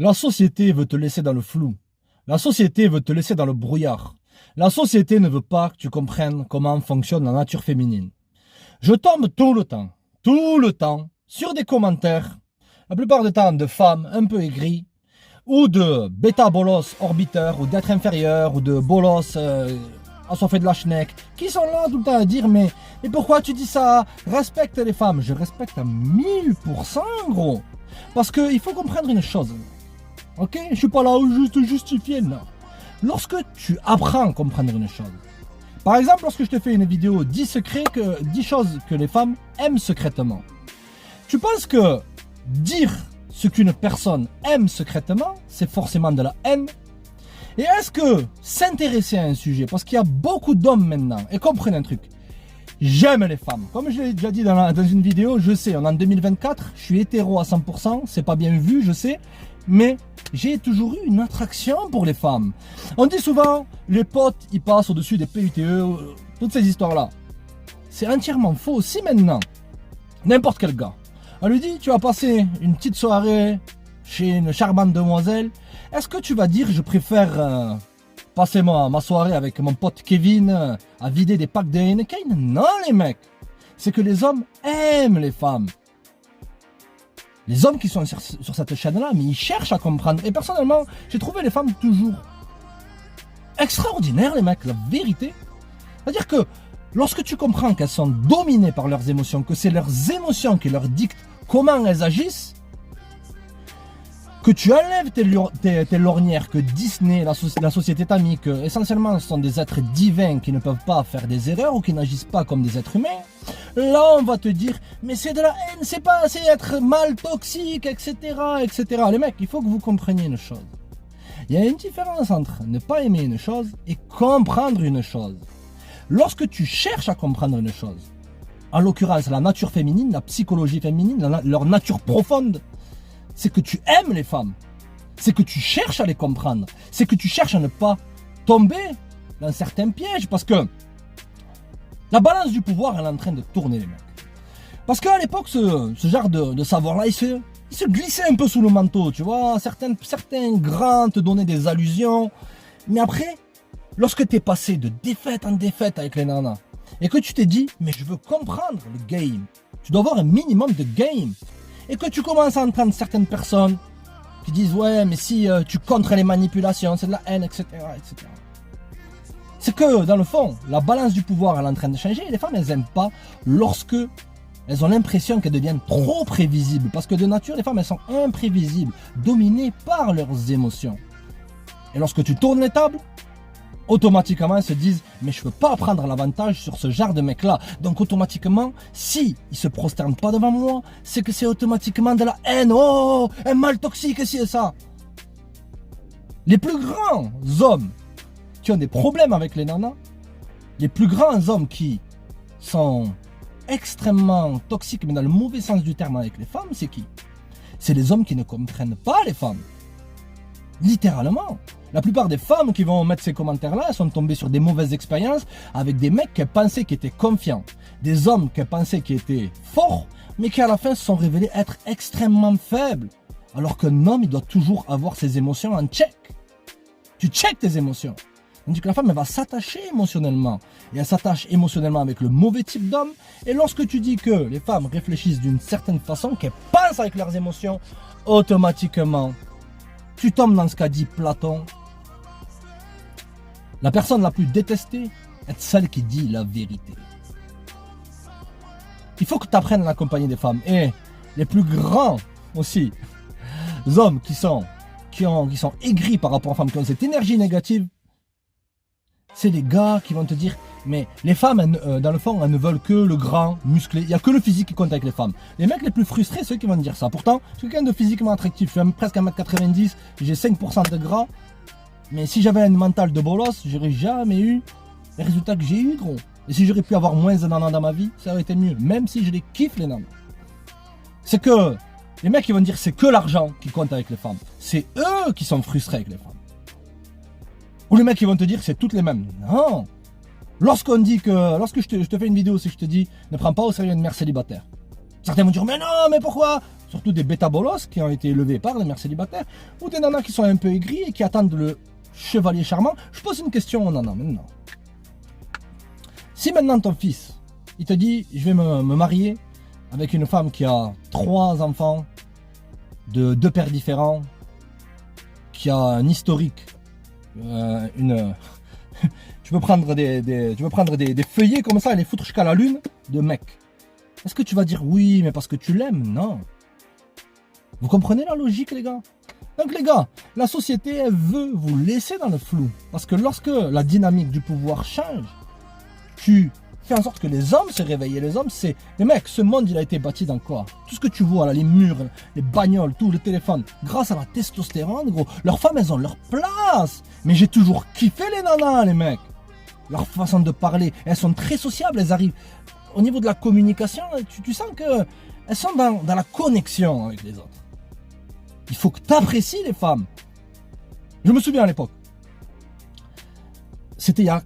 La société veut te laisser dans le flou. La société veut te laisser dans le brouillard. La société ne veut pas que tu comprennes comment fonctionne la nature féminine. Je tombe tout le temps, sur des commentaires, la plupart du temps de femmes un peu aigries, ou de bêta-bolos orbiteurs, ou d'êtres inférieurs, ou de bolos assoiffés de la schneck, qui sont là tout le temps à dire mais pourquoi tu dis ça? Respecte les femmes. Je respecte à 1000%, gros. Parce qu'il faut comprendre une chose. Ok? Je suis pas là où juste justifier, non. Lorsque tu apprends à comprendre une chose, par exemple, lorsque je te fais une vidéo 10 choses que les femmes aiment secrètement, tu penses que dire ce qu'une personne aime secrètement, c'est forcément de la haine? Et est-ce que s'intéresser à un sujet, parce qu'il y a beaucoup d'hommes maintenant, et comprenez un truc, j'aime les femmes. Comme je l'ai déjà dit dans une vidéo, je sais, on est en 2024, je suis hétéro à 100%, c'est pas bien vu, je sais, mais j'ai toujours eu une attraction pour les femmes. On dit souvent, les potes, ils passent au-dessus des PUTE, toutes ces histoires-là. C'est entièrement faux aussi maintenant. N'importe quel gars. On lui dit, tu vas passer une petite soirée chez une charmante demoiselle. Est-ce que tu vas dire, je préfère passer ma soirée avec mon pote Kevin à vider des packs de Heineken? Non, les mecs. C'est que les hommes aiment les femmes. Les hommes qui sont sur cette chaîne-là, mais ils cherchent à comprendre. Et personnellement, j'ai trouvé les femmes toujours extraordinaires, les mecs, la vérité. C'est-à-dire que lorsque tu comprends qu'elles sont dominées par leurs émotions, que c'est leurs émotions qui leur dictent comment elles agissent, que tu enlèves tes lorgnières, que Disney, la société t'a mis, que essentiellement ce sont des êtres divins qui ne peuvent pas faire des erreurs ou qui n'agissent pas comme des êtres humains, là on va te dire, mais c'est de la haine, c'est être mal, toxique, etc., etc. Les mecs, il faut que vous compreniez une chose. Il y a une différence entre ne pas aimer une chose et comprendre une chose. Lorsque tu cherches à comprendre une chose, en l'occurrence la nature féminine, la psychologie féminine, leur nature profonde, c'est que tu aimes les femmes, c'est que tu cherches à les comprendre, c'est que tu cherches à ne pas tomber dans certains pièges, parce que la balance du pouvoir, elle est en train de tourner, les mecs. Parce qu'à l'époque, ce genre de savoir-là, il se glissait un peu sous le manteau, tu vois, certains grands te donnaient des allusions, mais après, lorsque tu es passé de défaite en défaite avec les nanas, et que tu t'es dit, mais je veux comprendre le game, tu dois avoir un minimum de game, et que tu commences à entendre certaines personnes qui disent, ouais, mais si tu contres les manipulations, c'est de la haine, etc., etc. C'est que, dans le fond, la balance du pouvoir, elle est en train de changer, et les femmes, elles n'aiment pas lorsque elles ont l'impression qu'elles deviennent trop prévisibles, parce que de nature, les femmes, elles sont imprévisibles, dominées par leurs émotions. Et lorsque tu tournes les tables, automatiquement, elles se disent, mais je ne peux pas prendre l'avantage sur ce genre de mec-là. Donc, automatiquement, si ils se prosternent pas devant moi, c'est que c'est automatiquement de la haine. Oh, un mal toxique, ci et ça. Les plus grands hommes qui ont des problèmes avec les nanas, les plus grands hommes qui sont extrêmement toxiques, mais dans le mauvais sens du terme avec les femmes, c'est qui? C'est les hommes qui ne comprennent pas les femmes. Littéralement. La plupart des femmes qui vont mettre ces commentaires-là, elles sont tombées sur des mauvaises expériences avec des mecs qu'elles pensaient qui étaient confiants. Des hommes qu'elles pensaient qui étaient forts, mais qui à la fin se sont révélés être extrêmement faibles. Alors qu'un homme, il doit toujours avoir ses émotions en check. Tu check tes émotions. On dit que la femme, elle va s'attacher émotionnellement. Et elle s'attache émotionnellement avec le mauvais type d'homme. Et lorsque tu dis que les femmes réfléchissent d'une certaine façon, qu'elles pensent avec leurs émotions, automatiquement, tu tombes dans ce qu'a dit Platon. La personne la plus détestée est celle qui dit la vérité. Il faut que tu apprennes à accompagner des femmes. Et les plus grands aussi, les hommes qui sont aigris par rapport aux femmes, qui ont cette énergie négative, c'est les gars qui vont te dire, mais les femmes, dans le fond, elles ne veulent que le grand, musclé. Il n'y a que le physique qui compte avec les femmes. Les mecs les plus frustrés, ceux qui vont te dire ça. Pourtant, je suis quelqu'un de physiquement attractif. Je suis presque 1m90, j'ai 5% de gras. Mais si j'avais un mental de bolos, j'aurais jamais eu les résultats que j'ai eu, gros. Et si j'aurais pu avoir moins de nanas dans ma vie, ça aurait été mieux. Même si je les kiffe, les nanas. C'est que les mecs qui vont dire c'est que l'argent qui compte avec les femmes. C'est eux qui sont frustrés avec les femmes. Ou les mecs qui vont te dire c'est toutes les mêmes. Non. Lorsque je te fais une vidéo, si je te dis ne prends pas au sérieux une mère célibataire. Certains vont dire mais non, mais pourquoi? surtout des bêta-bolos qui ont été élevés par les mères célibataires, ou des nanas qui sont un peu aigries et qui attendent le chevalier charmant. Je pose une question aux nanas maintenant. Si maintenant ton fils, il te dit, je vais me marier avec une femme qui a 3 enfants, de 2 pères différents, qui a un historique, tu peux prendre des feuillets comme ça et les foutre jusqu'à la lune de mec. Est-ce que tu vas dire oui, mais parce que tu l'aimes? Non. Vous comprenez la logique, les gars? Donc les gars, la société, elle veut vous laisser dans le flou. Parce que lorsque la dynamique du pouvoir change, tu fais en sorte que les hommes se réveillent. Et les hommes, c'est... Les mecs, ce monde, il a été bâti dans quoi? Tout ce que tu vois, là, les murs, les bagnoles, tout, le téléphone. Grâce à la testostérone, gros, leurs femmes, elles ont leur place. Mais j'ai toujours kiffé les nanas, les mecs. Leur façon de parler, elles sont très sociables, elles arrivent... Au niveau de la communication, tu sens qu'elles sont dans la connexion avec les autres. Il faut que tu apprécies les femmes. Je me souviens à l'époque. C'était il y a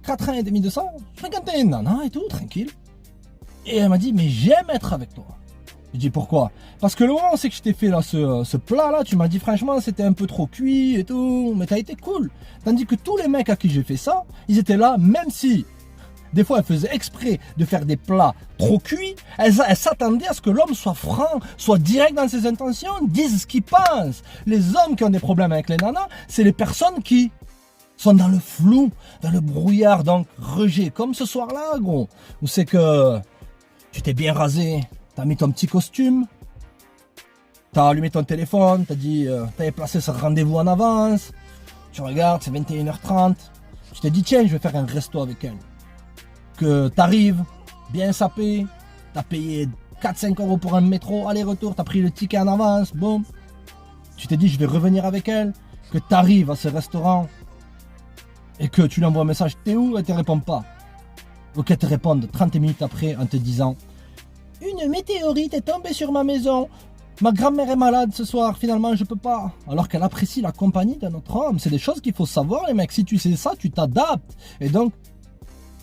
4 ans et demi de ça. Je fréquentais une nana et tout, tranquille. Et elle m'a dit, mais j'aime être avec toi. Je dis pourquoi? Parce que le moment où c'est que je t'ai fait là, ce plat là, tu m'as dit franchement c'était un peu trop cuit et tout, mais t'as été cool. Tandis que tous les mecs à qui j'ai fait ça, ils étaient là, même si des fois elles faisaient exprès de faire des plats trop cuits, elles s'attendaient à ce que l'homme soit franc, soit direct dans ses intentions, dise ce qu'il pense. Les hommes qui ont des problèmes avec les nanas, c'est les personnes qui sont dans le flou, dans le brouillard, donc rejet. Comme ce soir-là, gros, où c'est que tu t'es bien rasé, t'as mis ton petit costume, t'as allumé ton téléphone, t'as dit, t'avais placé ce rendez-vous en avance, tu regardes, c'est 21h30, tu t'es dit, tiens, je vais faire un resto avec elle. Que t'arrives, bien sapé, t'as payé 4-5 € pour un métro, aller-retour, t'as pris le ticket en avance, boum. Tu t'es dit, je vais revenir avec elle, que t'arrives à ce restaurant, et que tu lui envoies un message, t'es où? Elle te répond pas. Ou qu'elle te réponde 30 minutes après en te disant, une météorite est tombée sur ma maison, ma grand-mère est malade ce soir, finalement je peux pas. Alors qu'elle apprécie la compagnie d'un autre homme. C'est des choses qu'il faut savoir, les mecs. Si tu sais ça, tu t'adaptes. Et donc,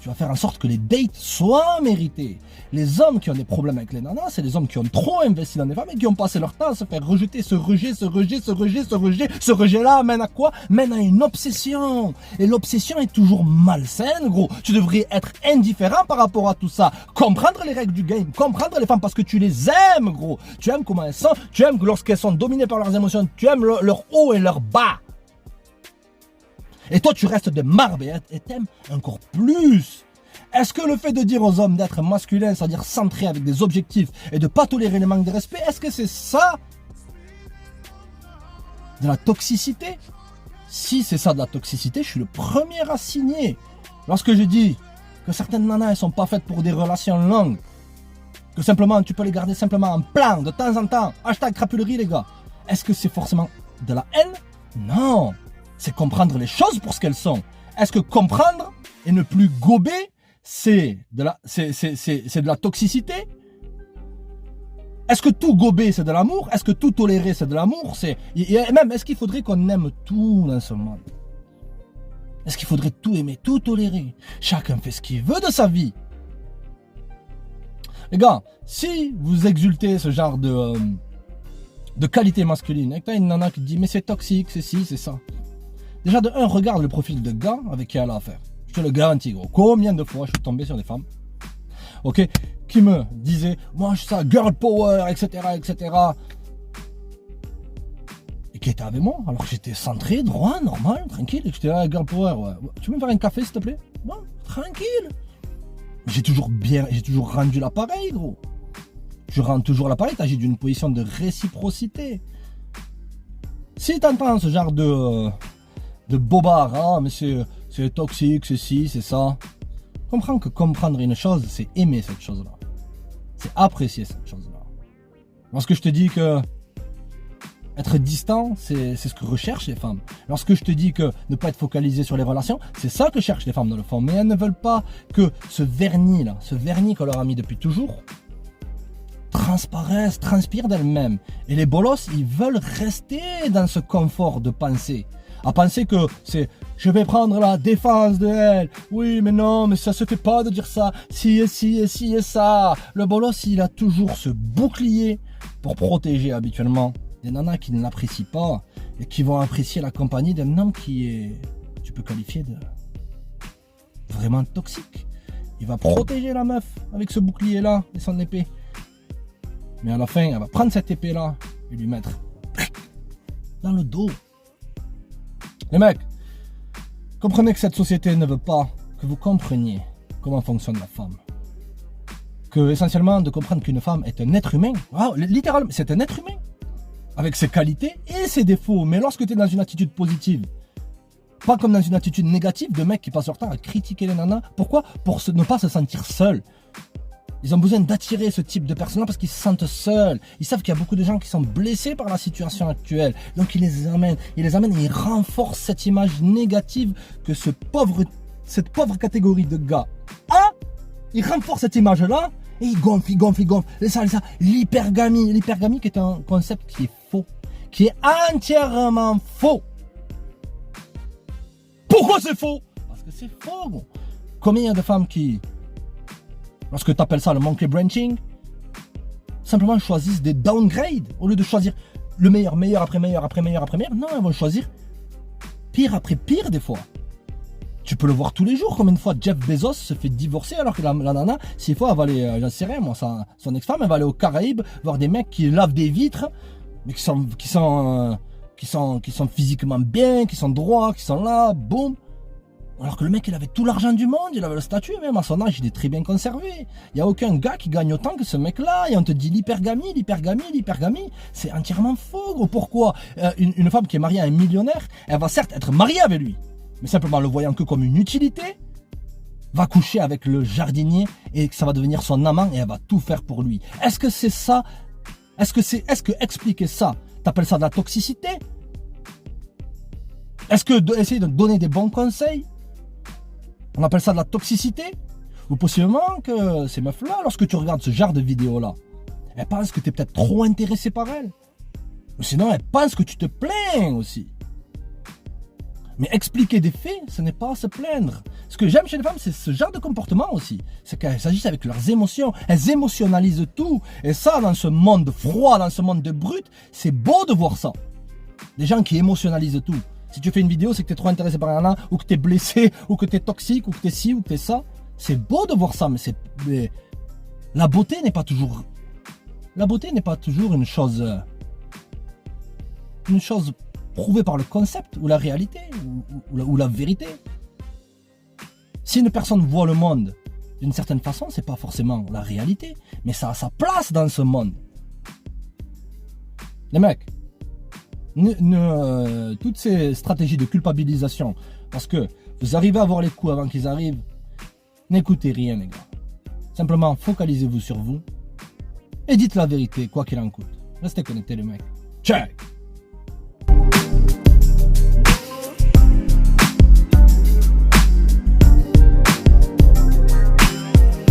tu vas faire en sorte que les dates soient méritées. Les hommes qui ont des problèmes avec les nanas, c'est les hommes qui ont trop investi dans des femmes et qui ont passé leur temps à se faire rejeter, ce rejet-là mène à quoi? Mène à une obsession. Et l'obsession est toujours malsaine, gros. Tu devrais être indifférent par rapport à tout ça. Comprendre les règles du game, comprendre les femmes parce que tu les aimes, gros. Tu aimes comment elles sont, tu aimes lorsqu'elles sont dominées par leurs émotions, tu aimes leur haut et leur bas. Et toi, tu restes de marbre et t'aimes encore plus. Est-ce que le fait de dire aux hommes d'être masculins, c'est-à-dire centrés avec des objectifs et de ne pas tolérer les manques de respect, est-ce que c'est ça de la toxicité? Si c'est ça de la toxicité, je suis le premier à signer. Lorsque je dis que certaines nanas, elles sont pas faites pour des relations longues, que simplement, tu peux les garder simplement en plan, de temps en temps, hashtag crapulerie les gars. Est-ce que c'est forcément de la haine? Non. C'est comprendre les choses pour ce qu'elles sont. Est-ce que comprendre et ne plus gober, c'est de la toxicité? Est-ce que tout gober, c'est de l'amour? Est-ce que tout tolérer, c'est de l'amour? Même, est-ce qu'il faudrait qu'on aime tout dans ce monde? Est-ce qu'il faudrait tout aimer, tout tolérer? Chacun fait ce qu'il veut de sa vie. Les gars, si vous exultez ce genre de qualité masculine, et que t'as une nana qui te dit, mais c'est toxique, c'est ci, c'est ça. Déjà de 1, regarde le profil de gars avec qui elle a affaire. Je te le garantis, gros. Combien de fois je suis tombé sur des femmes, ok, qui me disaient, moi je suis ça, girl power, etc., etc. Et qui étaient avec moi, alors que j'étais centré, droit, normal, tranquille, et que j'étais là, girl power, ouais. Tu peux me faire un café, s'il te plaît? Bon, tranquille. J'ai toujours rendu l'appareil, gros. Je rends toujours l'appareil, t'agis d'une position de réciprocité. Si t'entends ce genre de bobard, hein, mais c'est toxique, c'est ci, c'est ça. Comprends que comprendre une chose, c'est aimer cette chose-là. C'est apprécier cette chose-là. Lorsque je te dis que être distant, c'est ce que recherchent les femmes. Lorsque je te dis que ne pas être focalisé sur les relations, c'est ça que cherchent les femmes dans le fond. Mais elles ne veulent pas que ce vernis qu'on leur a mis depuis toujours, transpire d'elles-mêmes. Et les bolos, ils veulent rester dans ce confort de pensée. À penser que c'est je vais prendre la défense de elle. Oui, mais non, mais ça se fait pas de dire ça. Si et si et si et ça. Le bolos, il a toujours ce bouclier pour protéger habituellement des nanas qui ne l'apprécient pas et qui vont apprécier la compagnie d'un homme qui est, tu peux qualifier de vraiment toxique. Il va protéger la meuf avec ce bouclier-là et son épée. Mais à la fin, elle va prendre cette épée-là et lui mettre dans le dos. Les mecs, comprenez que cette société ne veut pas que vous compreniez comment fonctionne la femme. Que, essentiellement, de comprendre qu'une femme est un être humain. Wow, littéralement, c'est un être humain. Avec ses qualités et ses défauts. Mais lorsque tu es dans une attitude positive, pas comme dans une attitude négative de mecs qui passent leur temps à critiquer les nanas. Pourquoi? Pour ne pas se sentir seuls. Ils ont besoin d'attirer ce type de personnes-là parce qu'ils se sentent seuls. Ils savent qu'il y a beaucoup de gens qui sont blessés par la situation actuelle. Donc ils les amènent et ils renforcent cette image négative que cette pauvre catégorie de gars a. Ils renforcent cette image-là et ils gonflent. Et ça, l'hypergamie. L'hypergamie qui est un concept qui est faux. Qui est entièrement faux. Pourquoi c'est faux? Parce que c'est faux, gros. Combien il y a de femmes qui, lorsque tu appelles ça le monkey branching, simplement choisissent des downgrades au lieu de choisir le meilleur après meilleur. Non, elles vont choisir pire après pire des fois. Tu peux le voir tous les jours. Combien de fois Jeff Bezos se fait divorcer alors que la nana, s'il faut, elle va aller, j'en sais rien, moi, son ex-femme, elle va aller aux Caraïbes voir des mecs qui lavent des vitres, mais qui sont physiquement bien, qui sont droits, qui sont là, boum. Alors que le mec, il avait tout l'argent du monde, il avait le statut, même à son âge, il est très bien conservé. Il n'y a aucun gars qui gagne autant que ce mec-là. Et on te dit l'hypergamie. C'est entièrement faux, gros. Pourquoi? Une femme qui est mariée à un millionnaire, elle va certes être mariée avec lui, mais simplement le voyant que comme une utilité, va coucher avec le jardinier et que ça va devenir son amant et elle va tout faire pour lui. Est-ce que c'est ça? Est-ce que expliquer ça, t'appelles ça de la toxicité? Est-ce que essayer de donner des bons conseils, on appelle ça de la toxicité? Ou possiblement que ces meufs-là, lorsque tu regardes ce genre de vidéo-là, elles pensent que tu es peut-être trop intéressé par elles. Ou sinon, elles pensent que tu te plains aussi. Mais expliquer des faits, ce n'est pas se plaindre. Ce que j'aime chez les femmes, c'est ce genre de comportement aussi. C'est qu'elles s'agissent avec leurs émotions. Elles émotionnalisent tout. Et ça, dans ce monde froid, dans ce monde de brut, c'est beau de voir ça. Des gens qui émotionnalisent tout. Si tu fais une vidéo, c'est que tu es trop intéressé par un nana, ou que tu es blessé, ou que tu es toxique, ou que tu es ci, ou que tu es ça. C'est beau de voir ça, mais la beauté n'est pas toujours... La beauté n'est pas toujours une chose prouvée par le concept, ou la réalité, ou la vérité. Si une personne voit le monde d'une certaine façon, c'est pas forcément la réalité, mais ça a sa place dans ce monde. Les mecs, toutes ces stratégies de culpabilisation, parce que vous arrivez à voir les coups avant qu'ils arrivent, n'écoutez rien, les gars. Simplement, focalisez-vous sur vous et dites la vérité, quoi qu'il en coûte. Restez connectés, les mecs. Check!